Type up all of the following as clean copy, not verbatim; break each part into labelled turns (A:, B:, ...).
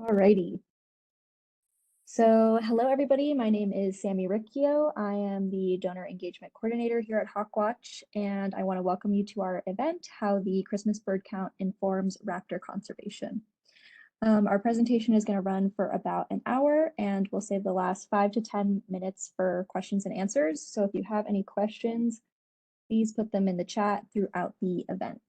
A: Alrighty. So hello, everybody. My name is Sammy Ricchio. I am the Donor Engagement Coordinator here at Hawkwatch, and I want to welcome you to our event, How the Christmas Bird Count Informs Raptor Conservation. Our presentation is going to run for about an hour, and we'll save the last 5 to 10 minutes for questions and answers. So if you have any questions, please put them in the chat throughout the event.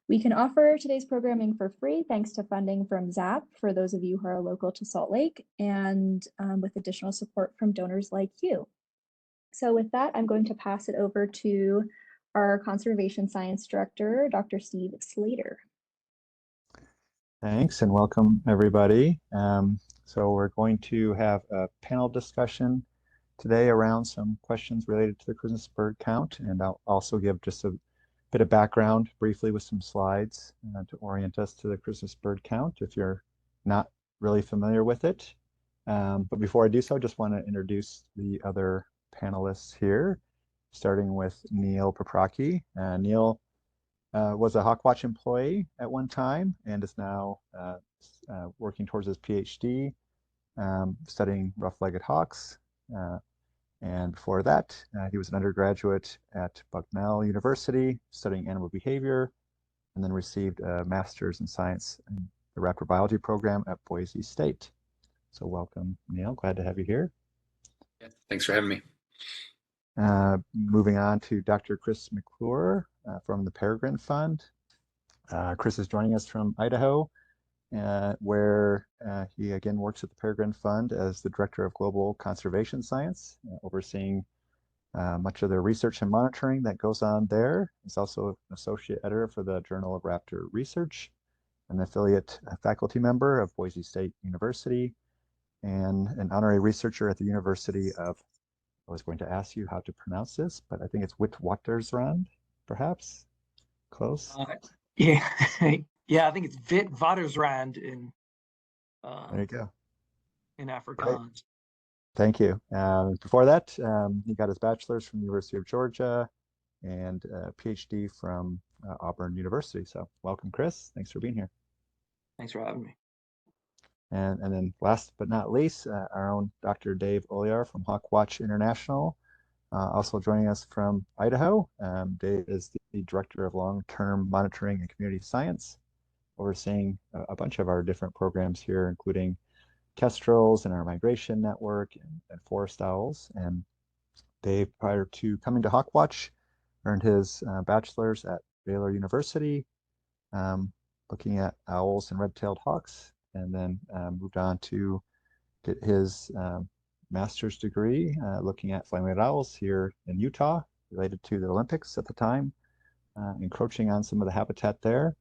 A: We can offer today's programming for free thanks to funding from ZAP for those of you who are local to Salt Lake, and with additional support from donors like you. So with that, I'm going to pass it over to our Conservation Science Director, Dr. Steve Slater.
B: Thanks and welcome everybody. So we're going to have a panel discussion today around some questions related to the Christmas bird count, and I'll also give just a bit of background briefly with some slides to orient us to the Christmas bird count if you're not really familiar with it. But before I do so, I just want to introduce the other panelists here, starting with Neil Paprocki. Neil was a Hawkwatch employee at one time and is now working towards his Ph.D., studying rough-legged hawks. And before that, he was an undergraduate at Bucknell University studying animal behavior, and then received a master's in science in the Raptor biology program at Boise State. So welcome, Neil. Glad to have you here.
C: Yeah, thanks for having me.
B: Moving on to Dr. Chris McClure from the Peregrine Fund. Chris is joining us from Idaho, where he again works at the Peregrine Fund as the Director of Global Conservation Science, overseeing much of the research and monitoring that goes on there. He's also an associate editor for the Journal of Raptor Research, an affiliate faculty member of Boise State University, and an honorary researcher at the University of, I was going to ask you how to pronounce this, but I think it's Witwatersrand, perhaps? Close?
D: Yeah. Yeah, I think it's Witwatersrand in
B: there you go.
D: In Afrikaans.
B: Great. Thank you. Before that, he got his bachelor's from the University of Georgia and a PhD from Auburn University. So welcome, Chris. Thanks for being here.
D: Thanks for having me.
B: And then last but not least, our own Dr. Dave Oleyar from Hawkwatch International, also joining us from Idaho. Dave is the Director of Long-Term Monitoring and Community Science, overseeing a bunch of our different programs here, including kestrels and our migration network and forest owls. And Dave, prior to coming to Hawkwatch, earned his bachelor's at Baylor University, looking at owls and red-tailed hawks, and then moved on to get his master's degree looking at flying-winged owls here in Utah, related to the Olympics at the time, encroaching on some of the habitat there.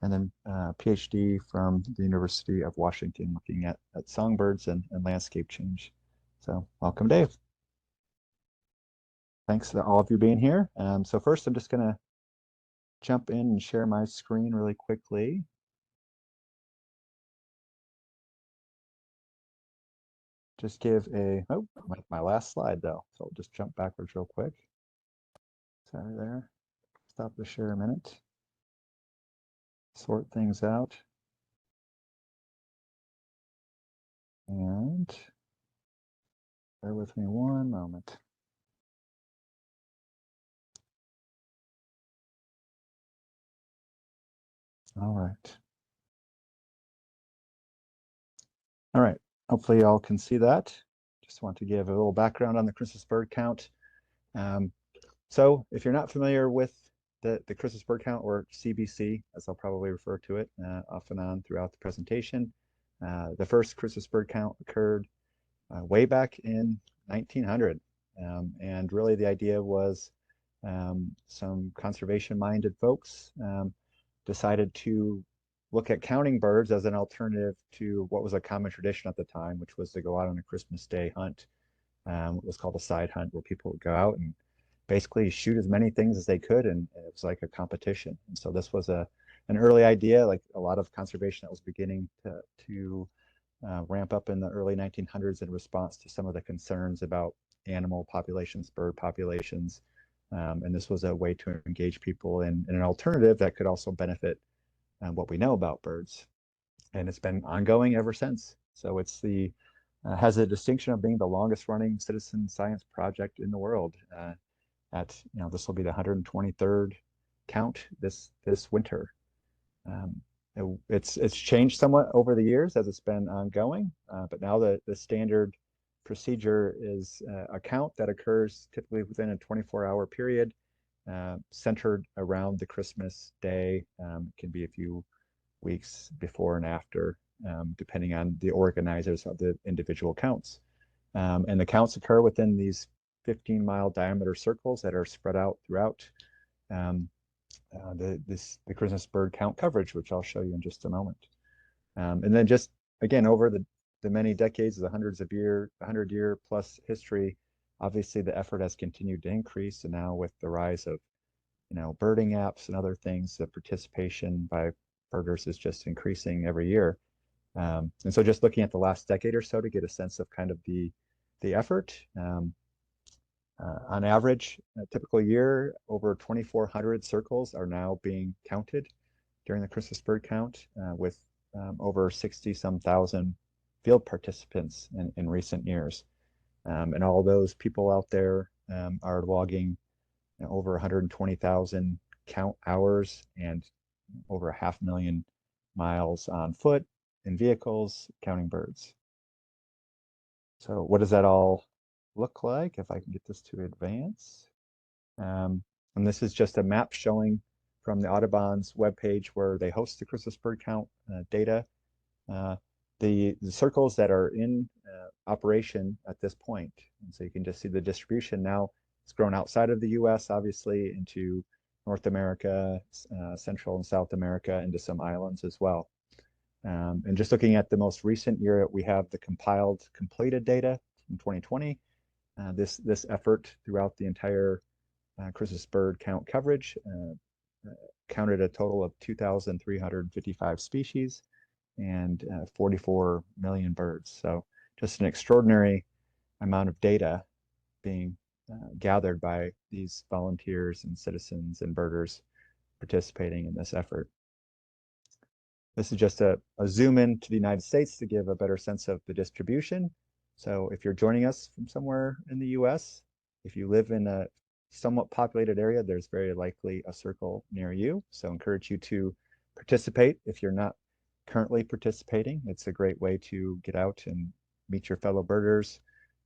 B: And then PhD from the University of Washington, looking at songbirds and landscape change. So welcome, Dave. Thanks to all of you being here. So first, I'm just going to jump in and share my screen really quickly. Just give a, oh, my last slide though. So I'll just jump backwards real quick. Sorry there. Stop the share a minute. Sort things out. And bear with me one moment. All right. All right. Hopefully y'all can see that. Just want to give a little background on the Christmas bird count. So if you're not familiar with the Christmas bird count, or CBC, as I'll probably refer to it off and on throughout the presentation, the first Christmas bird count occurred way back in 1900. And really the idea was some conservation-minded folks decided to look at counting birds as an alternative to what was a common tradition at the time, which was to go out on a Christmas Day hunt. It was called a side hunt, where people would go out and basically shoot as many things as they could, and it was like a competition. And so this was an early idea, like a lot of conservation that was beginning to ramp up in the early 1900s in response to some of the concerns about animal populations, bird populations. And this was a way to engage people in an alternative that could also benefit what we know about birds. and it's been ongoing ever since. So it's the has a distinction of being the longest running citizen science project in the world. This will be the 123rd count this winter. It's changed somewhat over the years as it's been ongoing, but now the standard procedure is a count that occurs typically within a 24-hour period, centered around the Christmas day. It can be a few weeks before and after, depending on the organizers of the individual counts. And the counts occur within these 15-mile diameter circles that are spread out throughout the Christmas bird count coverage, which I'll show you in just a moment. And then just again, over the many decades, the 100-year plus history, obviously the effort has continued to increase. And now with the rise of, birding apps and other things, the participation by birders is just increasing every year. And so just looking at the last decade or so to get a sense of kind of the effort, on average, a typical year, over 2,400 circles are now being counted during the Christmas bird count, with over 60-some thousand field participants in recent years. And all those people out there are logging over 120,000 count hours and over 500,000 miles on foot in vehicles counting birds. So what does that all look like if I can get this to advance? And this is just a map showing from the Audubon's webpage where they host the Christmas bird count data. The circles that are in operation at this point. And so you can just see the distribution now. It's grown outside of the US, obviously, into North America, Central and South America, into some islands as well. And just looking at the most recent year, we have the completed data in 2020. This effort throughout the entire Christmas bird count coverage counted a total of 2,355 species and 44 million birds. So just an extraordinary amount of data being gathered by these volunteers and citizens and birders participating in this effort. This is just a zoom in to the United States to give a better sense of the distribution. So if you're joining us from somewhere in the US, if you live in a somewhat populated area, there's very likely a circle near you. So I encourage you to participate. If you're not currently participating, it's a great way to get out and meet your fellow birders,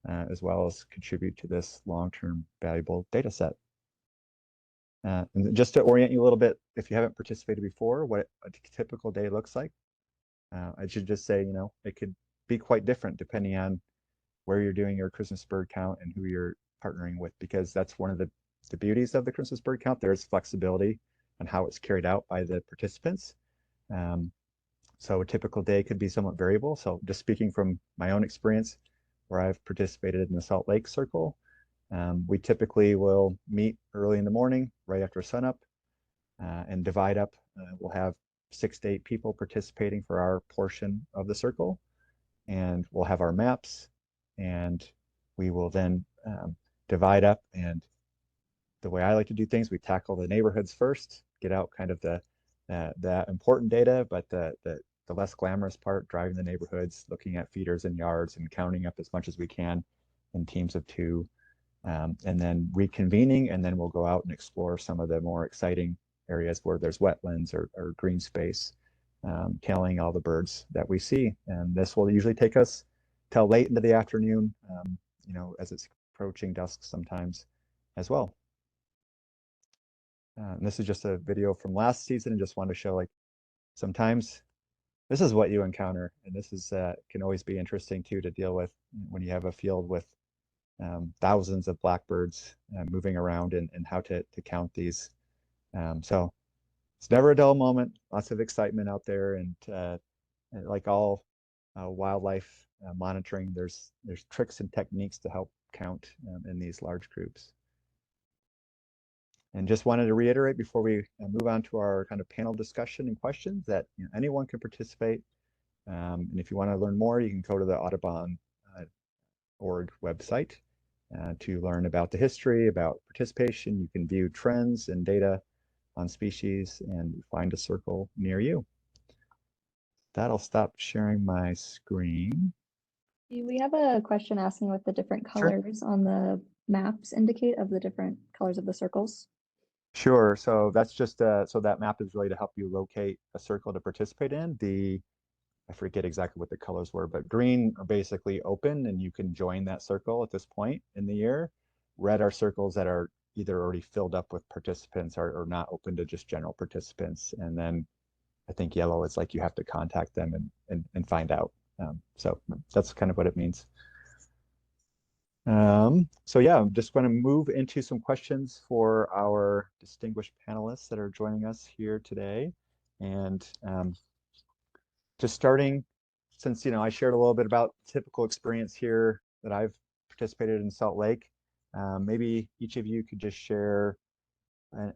B: as well as contribute to this long-term valuable data set. And just to orient you a little bit, if you haven't participated before, what a typical day looks like, I should just say, it could be quite different depending on where you're doing your Christmas bird count and who you're partnering with, because that's one of the beauties of the Christmas bird count. There's flexibility on how it's carried out by the participants. So a typical day could be somewhat variable. So just speaking from my own experience, where I've participated in the Salt Lake Circle, we typically will meet early in the morning, right after sunup, and divide up. We'll have 6 to 8 people participating for our portion of the circle, and we'll have our maps, and we will then divide up. And the way I like to do things, we tackle the neighborhoods first, get out kind of the important data, but the less glamorous part, driving the neighborhoods, looking at feeders and yards and counting up as much as we can in teams of 2, and then reconvening, and then we'll go out and explore some of the more exciting areas where there's wetlands or green space, tailing all the birds that we see. And this will usually take us till late into the afternoon, as it's approaching dusk sometimes as well. And this is just a video from last season, and just wanted to show, like, sometimes this is what you encounter, and this is can always be interesting too to deal with when you have a field with thousands of blackbirds moving around, and how to count these. So it's never a dull moment, lots of excitement out there, and like all wildlife monitoring, there's tricks and techniques to help count in these large groups. And just wanted to reiterate before we move on to our kind of panel discussion and questions that anyone can participate. And if you want to learn more, you can go to the Audubon.org website to learn about the history, about participation. You can view trends and data on species and find a circle near you. that'll stop sharing my screen.
A: We have a question asking what the different
B: Sure.
A: colors on the maps indicate of the different colors of the circles.
B: Sure. So that's just so that map is really to help you locate a circle to participate in. I forget exactly what the colors were, but green are basically open and you can join that circle at this point in the year. Red are circles that are either already filled up with participants or not open to just general participants. And then I think yellow is like you have to contact them and find out. So that's kind of what it means. So yeah, I'm just going to move into some questions for our distinguished panelists that are joining us here today. And just starting, since I shared a little bit about typical experience here that I've participated in Salt Lake, maybe each of you could just share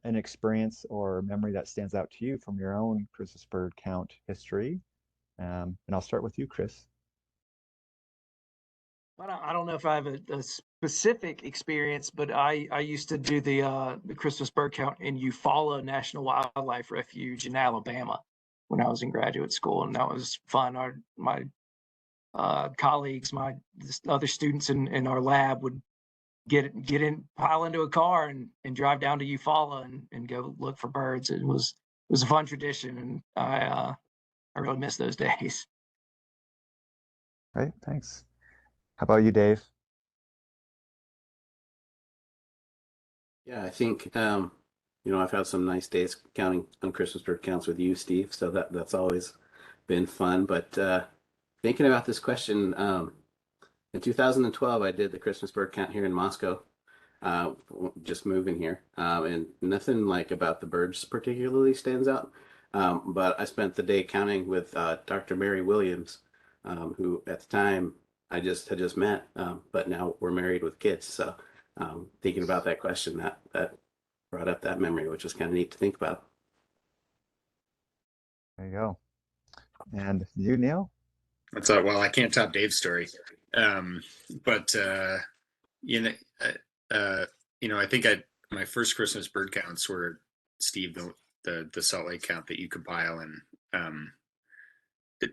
B: an experience or memory that stands out to you from your own Christmas bird count history. And I'll start with you, Chris.
D: I don't know if I have a specific experience, but I used to do the Christmas bird count in Eufaula National Wildlife Refuge in Alabama when I was in graduate school, and that was fun. My colleagues, my other students in our lab would pile into a car and drive down to Eufaula and go look for birds. It was a fun tradition, and I really miss those days.
B: Great, thanks. How about you, Dave?
E: Yeah, I think I've had some nice days counting on Christmas bird counts with you, Steve. So that's always been fun. But thinking about this question, in 2012, I did the Christmas bird count here in Moscow, just moving here, and nothing like about the birds particularly stands out. But I spent the day counting with Dr. Mary Williams, who at the time I had just met, but now we're married with kids. So thinking about that question, that brought up that memory, which was kind of neat to think about.
B: There you go. And you, Neil?
C: Well, I can't top Dave's story. But I think my first Christmas bird counts were, Steve, the Salt Lake count that you compile, and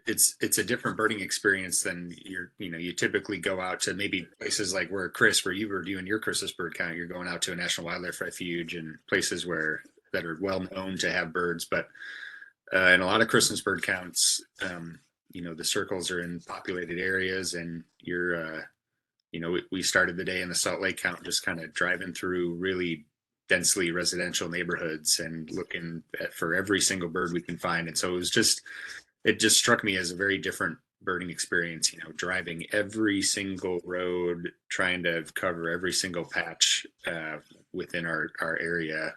C: it's a different birding experience than you typically go out to maybe places like where you were doing your Christmas bird count. You're going out to a national wildlife refuge and places that are well known to have birds, but in a lot of Christmas bird counts, the circles are in populated areas, and we started the day in the Salt Lake count just kind of driving through really densely residential neighborhoods and looking for every single bird we can find. And so it just struck me as a very different birding experience, driving every single road, trying to cover every single patch within our area.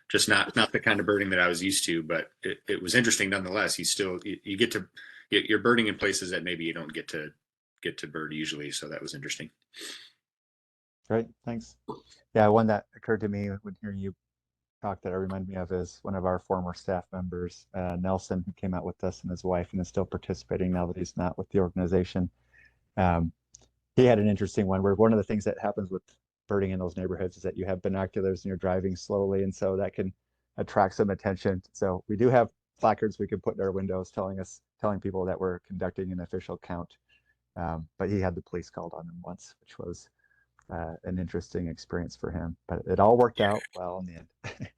C: Just not the kind of birding that I was used to, but it was interesting nonetheless. You get to, you're birding in places that maybe you don't get to bird usually. So that was interesting.
B: Great, thanks. Yeah, one that occurred to me when hearing you talk that reminded me of is one of our former staff members, Nelson, who came out with us, and his wife, and is still participating now that he's not with the organization. He had an interesting one where one of the things that happens with birding in those neighborhoods is that you have binoculars and you're driving slowly, and so that can attract some attention. So we do have placards we can put in our windows telling people that we're conducting an official count. But he had the police called on him once, which was an interesting experience for him. But it all worked out well in the end.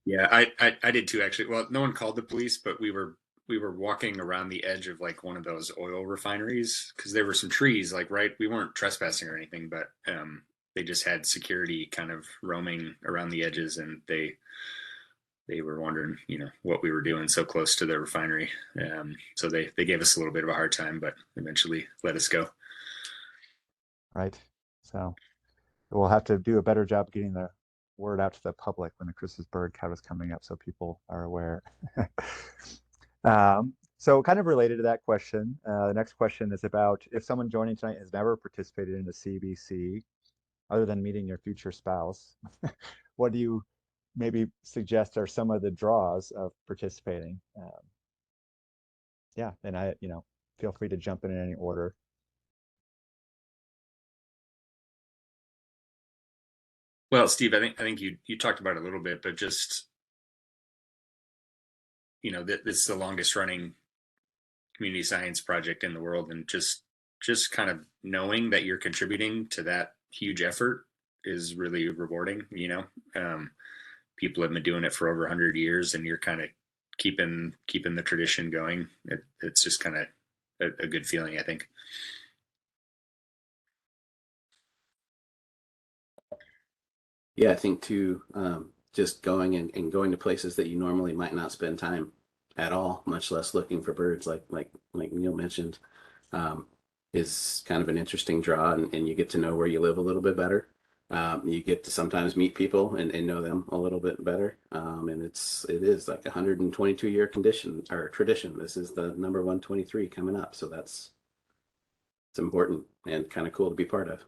C: Yeah, I did too, actually. Well, no one called the police, but we were walking around the edge of like one of those oil refineries because there were some trees we weren't trespassing or anything, but they just had security kind of roaming around the edges, and they were wondering, what we were doing so close to the refinery. So they gave us a little bit of a hard time, but eventually let us go.
B: Right. So we'll have to do a better job getting the word out to the public when the Christmas bird count is coming up so people are aware. So kind of related to that question, the next question is about if someone joining tonight has never participated in the CBC, other than meeting your future spouse, what do you maybe suggest are some of the draws of participating? Yeah, and feel free to jump in any order.
C: Well, Steve, I think you talked about it a little bit, but just this is the longest running community science project in the world, and just kind of knowing that you're contributing to that huge effort is really rewarding. People have been doing it for over 100 years, and you're kind of keeping the tradition going. It's just kind of a good feeling, I think.
E: Yeah, I think too, just going and going to places that you normally might not spend time at all, much less looking for birds, like Neil mentioned, is kind of an interesting draw, and you get to know where you live a little bit better. You get to sometimes meet people and know them a little bit better. And it is like a 122-year tradition. This is the number 123 coming up, so it's important and kind of cool to be part of.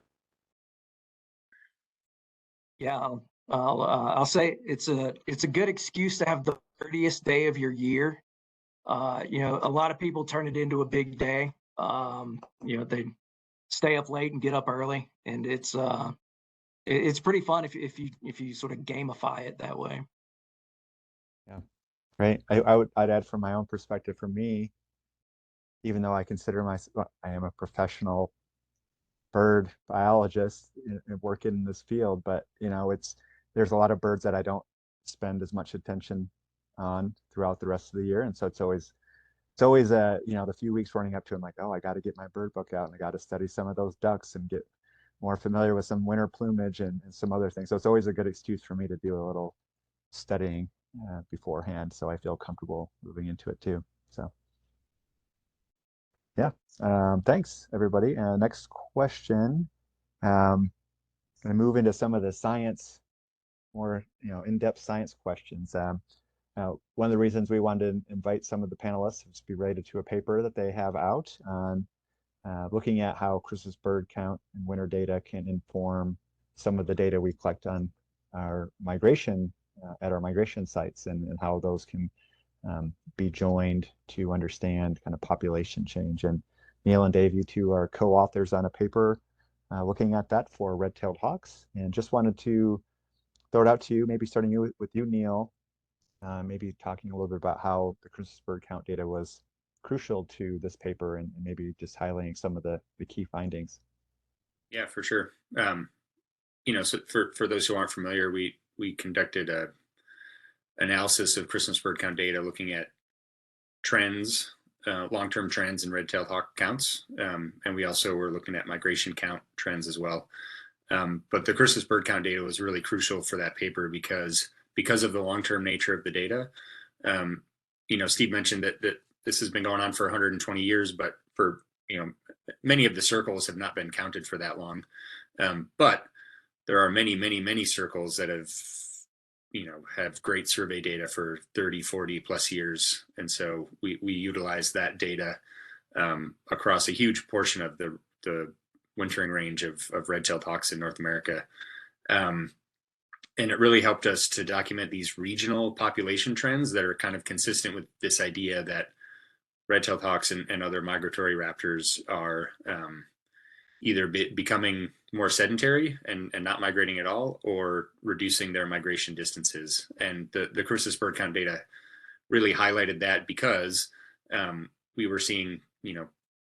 D: Yeah, I'll say it's a good excuse to have the 30th day of your year. A lot of people turn it into a big day. They stay up late and get up early, and it's pretty fun if you sort of gamify it that way.
B: Yeah, right. I'd add from my own perspective, for me, even though I consider myself, I am a professional bird biologist and work in this field, but there's a lot of birds that I don't spend as much attention on throughout the rest of the year, and so it's always the few weeks running up to it, I'm like, oh, I got to get my bird book out and I got to study some of those ducks and get more familiar with some winter plumage and some other things. So it's always a good excuse for me to do a little studying beforehand, so I feel comfortable moving into it too. So yeah, thanks everybody. Next question. Going to move into some of the science, more in-depth science questions. One of the reasons we wanted to invite some of the panelists is to be related to a paper that they have out on looking at how Christmas bird count and winter data can inform some of the data we collect on our migration at our migration sites, and how those can be joined to understand kind of population change. And Neil and Dave, you two are co-authors on a paper looking at that for red-tailed hawks, and just wanted to throw it out to you, maybe starting with you, Neil, maybe talking a little bit about how the Christmas bird count data was crucial to this paper, and maybe just highlighting some of the key findings.
C: Yeah, for sure. So for those who aren't familiar, we conducted a analysis of Christmas bird count data looking at trends, long-term trends in red-tailed hawk counts, and we also were looking at migration count trends as well. But the Christmas bird count data was really crucial for that paper because of the long-term nature of the data. Steve mentioned that this has been going on for 120 years, but for many of the circles have not been counted for that long. But there are many circles that have great survey data for 30, 40 plus years. And so we utilize that data across a huge portion of the wintering range of red-tailed hawks in North America. And it really helped us to document these regional population trends that are kind of consistent with this idea that red-tailed hawks and other migratory raptors are either becoming more sedentary and not migrating at all, or reducing their migration distances. And the Christmas bird count data really highlighted that, because we were seeing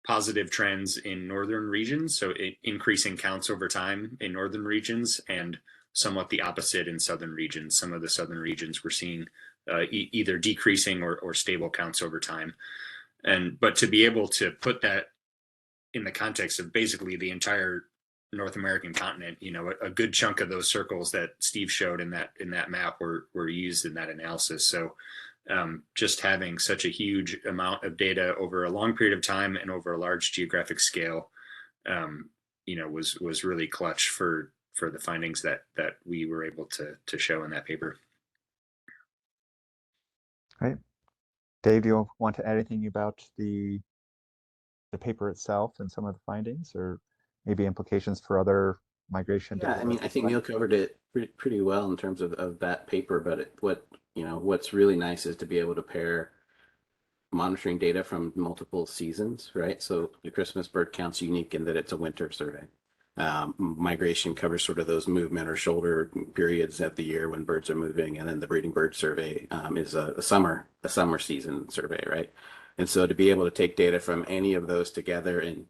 C: positive trends in northern regions, so increasing counts over time in northern regions, and somewhat the opposite in southern regions. Some of the southern regions were seeing either decreasing or stable counts over time. But to be able to put that in the context of basically the entire North American continent, a good chunk of those circles that Steve showed in that map were used in that analysis. So just having such a huge amount of data over a long period of time and over a large geographic scale, was really clutch for the findings that we were able to show in that paper.
B: Right. Dave, do you want to add anything about the paper itself and some of the findings, or maybe implications for other migration?
E: Yeah, I think Neil covered it pretty well in terms of that paper, but what's really nice is to be able to pair monitoring data from multiple seasons, right? So the Christmas bird count's unique in that it's a winter survey. Migration covers sort of those movement or shoulder periods of the year when birds are moving, and then the breeding bird survey is a summer season survey, right? And so to be able to take data from any of those together and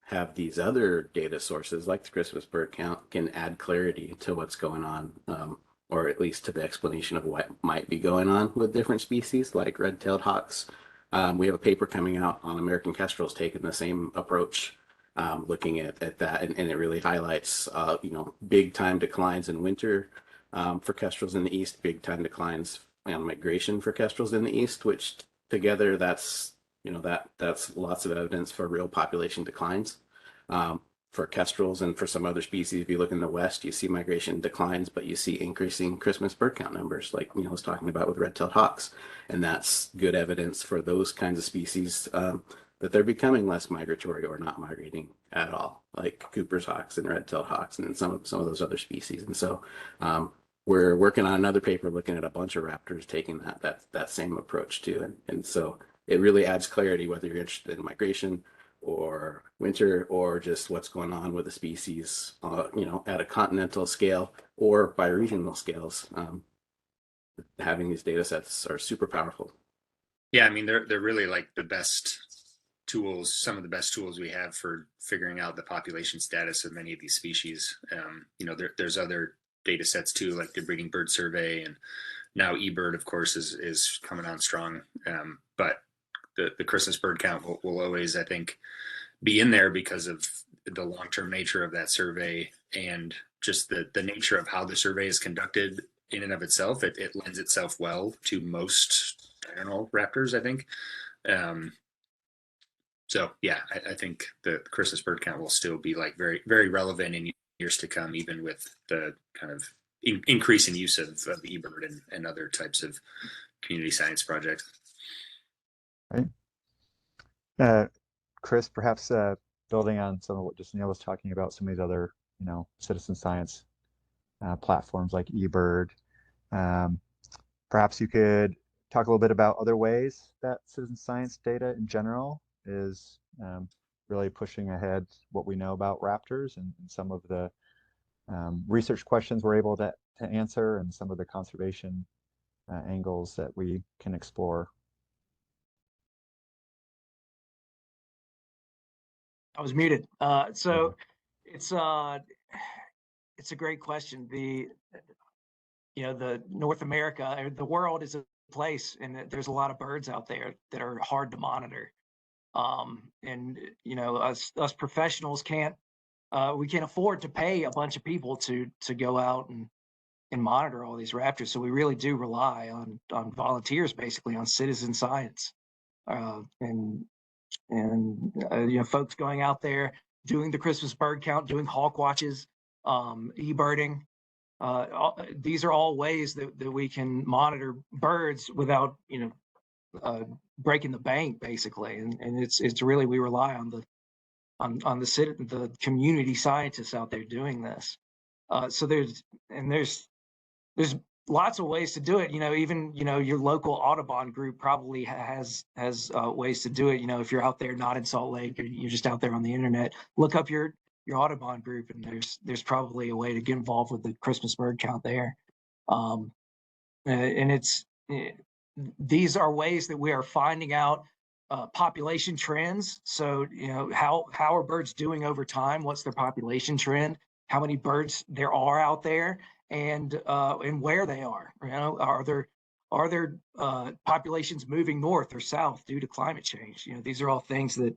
E: have these other data sources like the Christmas bird count can add clarity to what's going on, or at least to the explanation of what might be going on with different species like red-tailed hawks. We have a paper coming out on American kestrels taking the same approach, looking at that, and it really highlights, big time declines in winter for kestrels in the east, big time declines on migration for kestrels in the east, which together that's lots of evidence for real population declines. For kestrels and for some other species, if you look in the west, you see migration declines, but you see increasing Christmas bird count numbers, like Neil was talking about with red-tailed hawks. And that's good evidence for those kinds of species that they're becoming less migratory or not migrating at all, like Cooper's hawks and red-tailed hawks and some of those other species. And so we're working on another paper looking at a bunch of raptors taking that same approach too. And so it really adds clarity whether you're interested in migration or winter or just what's going on with the species, at a continental scale or by regional scales. Having these data sets are super powerful.
C: Yeah, I mean, they're really like the best tools, some of the best tools we have for figuring out the population status of many of these species. There's other data sets too, like the breeding bird survey, and now eBird, of course, is coming on strong. But the Christmas bird count will always, I think, be in there because of the long-term nature of that survey and just the nature of how the survey is conducted in and of itself. It lends itself well to most diurnal raptors, I think. So yeah, I think the Christmas bird count will still be like very, very relevant in years to come, even with the kind of increasing use of eBird and other types of community science projects.
B: Right. Chris, perhaps building on some of what just Neil was talking about, some of these other, citizen science platforms like eBird. Perhaps you could talk a little bit about other ways that citizen science data in general is really pushing ahead what we know about raptors and some of the research questions we're able to answer and some of the conservation angles that we can explore.
D: I was muted. So it's a great question. The North America, or the world, is a place, and there's a lot of birds out there that are hard to monitor. And us professionals can't afford to pay a bunch of people to go out and monitor all these raptors. So we really do rely on volunteers, basically on citizen science, and folks going out there doing the Christmas bird count, doing hawk watches, e-birding. These are all ways that we can monitor birds without breaking the bank, basically. And it's really, we rely on the community scientists out there doing this. So there's lots of ways to do it. Even your local Audubon group probably has ways to do it. If you're out there not in Salt Lake, or you're just out there on the internet, look up your Audubon group, and there's probably a way to get involved with the Christmas bird count there. And these are ways that we are finding out population trends. So how are birds doing over time? What's their population trend? How many birds there are out there? And where they are. Are there populations moving north or south due to climate change? These are all things that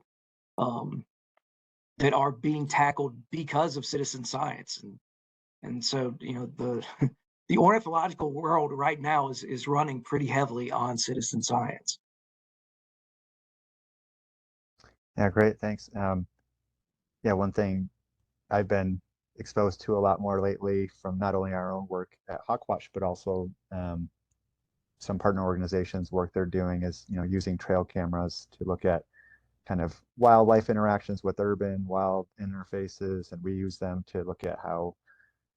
D: that are being tackled because of citizen science, and so the ornithological world right now is running pretty heavily on citizen science.
B: Yeah, great, thanks. Yeah, one thing I've been exposed to a lot more lately from not only our own work at Hawkwatch, but also some partner organizations' work they're doing is, using trail cameras to look at kind of wildlife interactions with urban wild interfaces, and we use them to look at how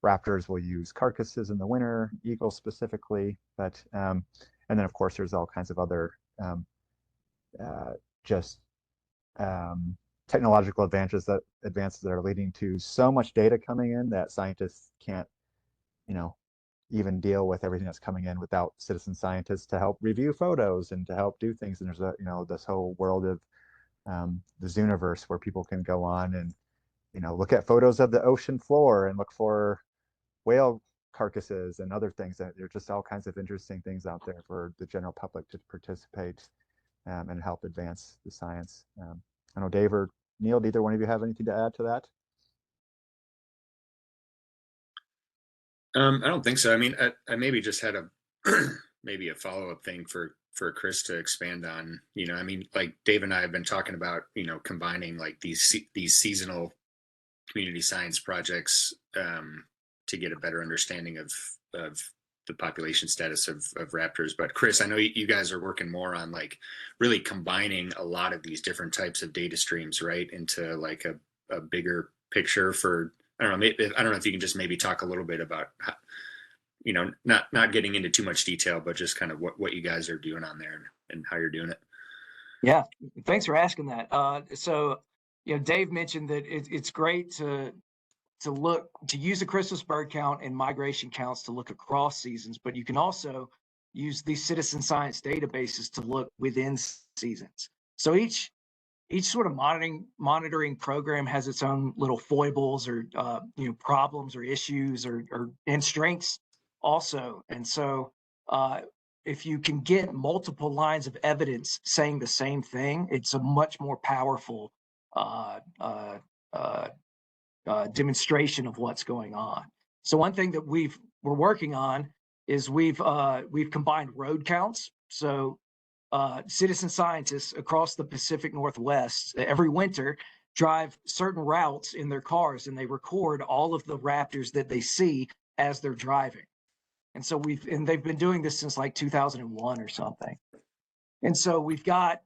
B: raptors will use carcasses in the winter, eagles specifically, but and then of course there's all kinds of other technological advances that are leading to so much data coming in that scientists can't even deal with everything that's coming in without citizen scientists to help review photos and to help do things. And there's a, this whole world of the Zooniverse where people can go on and, look at photos of the ocean floor and look for whale carcasses and other things. That there are just all kinds of interesting things out there for the general public to participate and help advance the science. I know Dave or Neil, do either one of you have anything to add to that?
C: I don't think so. I mean, I maybe just had a maybe a follow-up thing for Chris to expand on. I mean, like Dave and I have been talking about, combining like these seasonal community science projects to get a better understanding of the population status of raptors. But Chris, I know you guys are working more on like really combining a lot of these different types of data streams, right, into like a bigger picture for, I don't know, I don't know if you can just maybe talk a little bit about how, not getting into too much detail, but just kind of what you guys are doing on there and how you're doing it.
D: Yeah, thanks for asking that. So, Dave mentioned that it's great to use the Christmas bird count and migration counts to look across seasons, but you can also use these citizen science databases to look within seasons. So each sort of monitoring program has its own little foibles or problems or issues and strengths also. And so if you can get multiple lines of evidence saying the same thing, it's a much more powerful demonstration of what's going on. So one thing that we're working on is we've combined road counts. So citizen scientists across the Pacific Northwest every winter drive certain routes in their cars, and they record all of the raptors that they see as they're driving. And so they've been doing this since like 2001 or something. And so we've got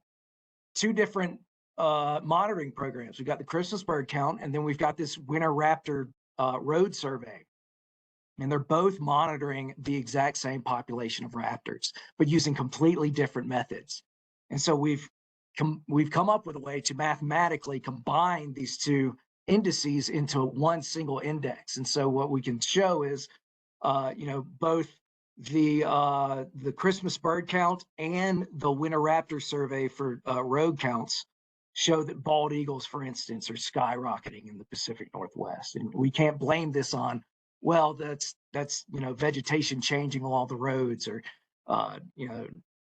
D: two different monitoring programs. We've got the Christmas bird count, and then we've got this winter raptor road survey. And they're both monitoring the exact same population of raptors, but using completely different methods. And so we've come up with a way to mathematically combine these two indices into one single index. And so what we can show is, both the Christmas bird count and the winter raptor survey for road counts show that bald eagles, for instance, are skyrocketing in the Pacific Northwest. And we can't blame this on, well, that's vegetation changing along the roads or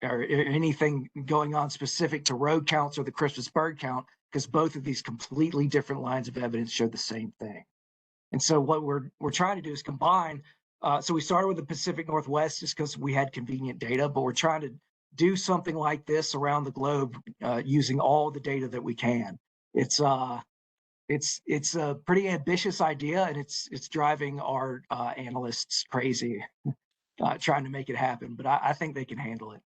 D: anything going on specific to road counts or the Christmas bird count, because both of these completely different lines of evidence show the same thing. And so what we're trying to do is combine. So we started with the Pacific Northwest just because we had convenient data, but we're trying to do something like this around the globe using all the data that we can. It's a pretty ambitious idea, and it's driving our analysts crazy trying to make it happen. But I think they can handle it.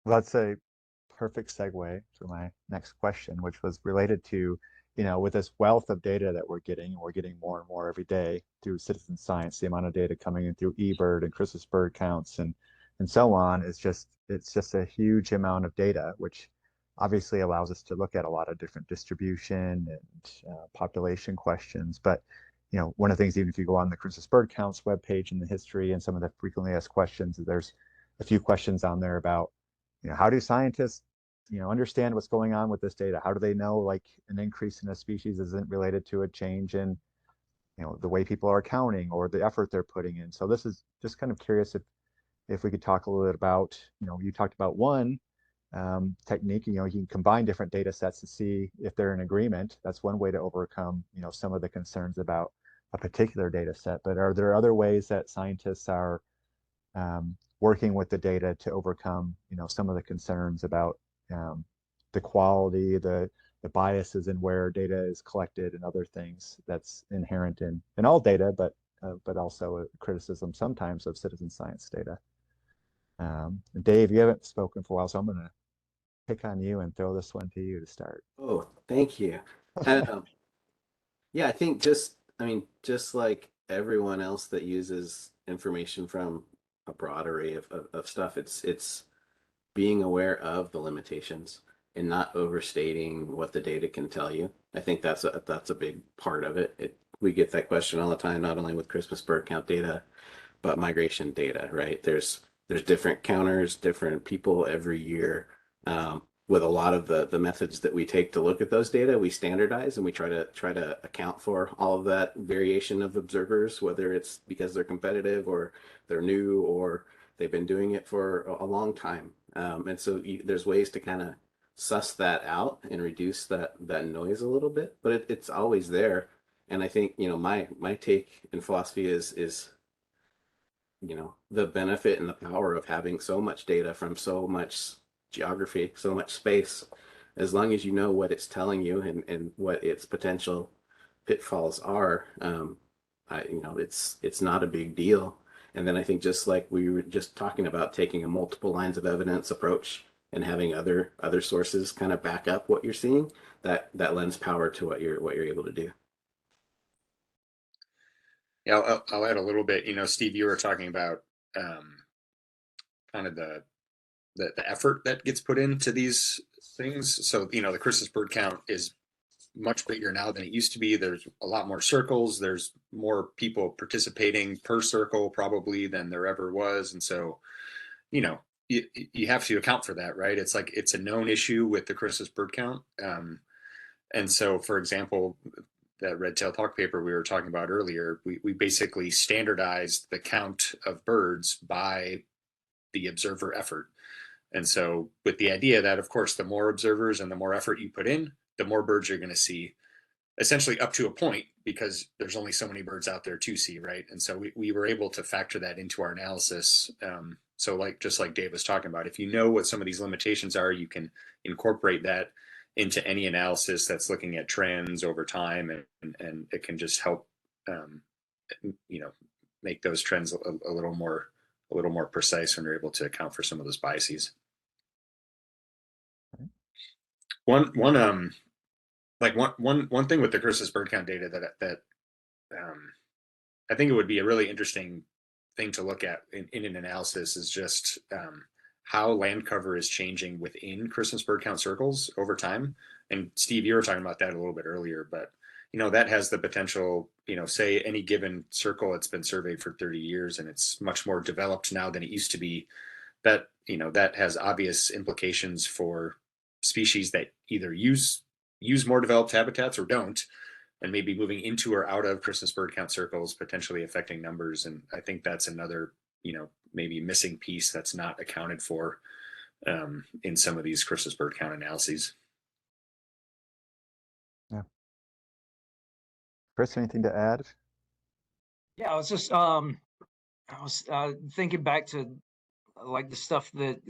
B: Well, that's a perfect segue to my next question, which was related to, with this wealth of data that we're getting more and more every day through citizen science, the amount of data coming in through eBird and Christmas bird counts and so on it's just a huge amount of data, which obviously allows us to look at a lot of different distribution and population questions. But one of the things, even if you go on the Christmas bird counts webpage and the history and some of the frequently asked questions, there's a few questions on there about how do scientists understand what's going on with this data? How do they know like an increase in a species isn't related to a change in the way people are counting or the effort they're putting in? So this is just kind of curious if we could talk a little bit about, you talked about one technique, you can combine different data sets to see if they're in agreement. That's one way to overcome some of the concerns about a particular data set. But are there other ways that scientists are working with the data to overcome some of the concerns about the quality, the biases in where data is collected and other things that's inherent in all data, but also a criticism sometimes of citizen science data. Dave, you haven't spoken for a while, so I'm going to pick on you and throw this one to you to start.
E: Oh, thank you. Yeah, I think just like everyone else that uses information from a broad array of stuff, it's being aware of the limitations and not overstating what the data can tell you. I think that's a big part of it. we get that question all the time, not only with Christmas bird count data, but migration data, right? There's different counters, different people every year. With a lot of the methods that we take to look at those data, we standardize and we try to account for all of that variation of observers, whether it's because they're competitive or they're new or they've been doing it for a long time. And so there's ways to kind of suss that out and reduce that noise a little bit, but it's always there. And I think, my take and philosophy is the benefit and the power of having so much data from so much geography, so much space, as long as you know what it's telling you and what its potential pitfalls are. It's not a big deal. And then I think, just like we were just talking about, taking a multiple lines of evidence approach and having other sources kind of back up what you're seeing, that lends power to what you're able to do.
C: Yeah, I'll add a little bit. Steve, you were talking about kind of the effort that gets put into these things. So, the Christmas bird count is much bigger now than it used to be. There's a lot more circles. There's more people participating per circle probably than there ever was. And so, you have to account for that, right? It's like, it's a known issue with the Christmas bird count. And so, for example, that red-tailed hawk paper we were talking about earlier, we basically standardized the count of birds by the observer effort. And so, with the idea that, of course, the more observers and the more effort you put in, the more birds you're going to see, essentially up to a point, because there's only so many birds out there to see, right? And so we were able to factor that into our analysis. So just like Dave was talking about, if you know what some of these limitations are, you can incorporate that into any analysis that's looking at trends over time, and it can just help make those trends a little more precise when you're able to account for some of those biases. One thing with the Christmas bird count data that I think it would be a really interesting thing to look at in an analysis is just how land cover is changing within Christmas bird count circles over time. And Steve, you were talking about that a little bit earlier, but that has the potential, say any given circle, it's been surveyed for 30 years and it's much more developed now than it used to be. That has obvious implications for species that either use more developed habitats or don't, and maybe moving into or out of Christmas bird count circles, potentially affecting numbers. And I think that's another, maybe missing piece that's not accounted for in some of these Christmas bird count analyses.
B: Yeah. Chris, anything to add?
D: Yeah, I was just thinking back to like the stuff that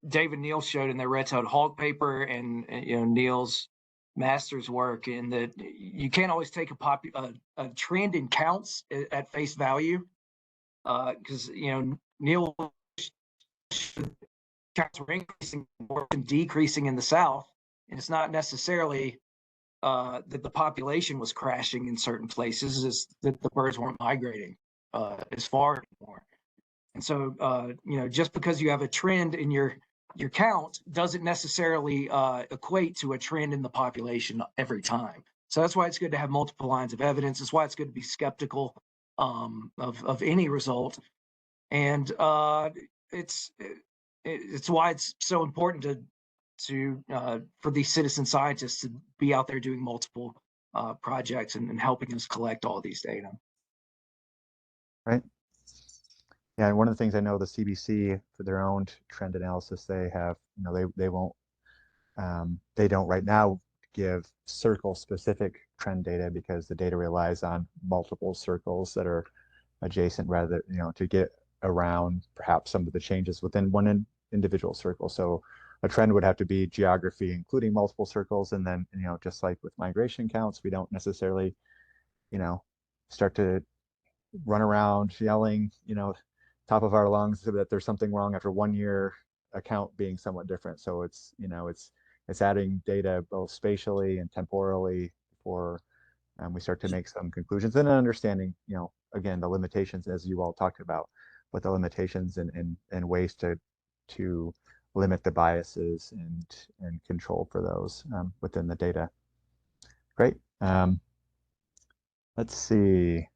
D: Dave and Neil showed in their red-tailed hawk paper, and Neil's master's work, and that you can't always take a trend in counts at face value, because Neil counts were increasing more than decreasing in the South, and it's not necessarily that the population was crashing in certain places, is that the birds weren't migrating as far anymore. And so, just because you have a trend in your count doesn't necessarily equate to a trend in the population every time. So that's why it's good to have multiple lines of evidence. It's why it's good to be skeptical of any result. And it's why it's so important for these citizen scientists to be out there doing multiple projects and helping us collect all these data.
B: Right. Yeah, and one of the things I know the CBC, for their own trend analysis, they have, they won't, they don't right now give circle specific trend data, because the data relies on multiple circles that are adjacent, rather than, to get around perhaps some of the changes within one individual circle. So a trend would have to be geography, including multiple circles. And then, just like with migration counts, we don't necessarily, start to run around yelling, top of our lungs that there's something wrong after 1 year account being somewhat different. So it's, it's adding data both spatially and temporally before we start to make some conclusions, and understanding, again, the limitations, as you all talked about, but the limitations and ways to limit the biases and control for those within the data. Great. Let's see.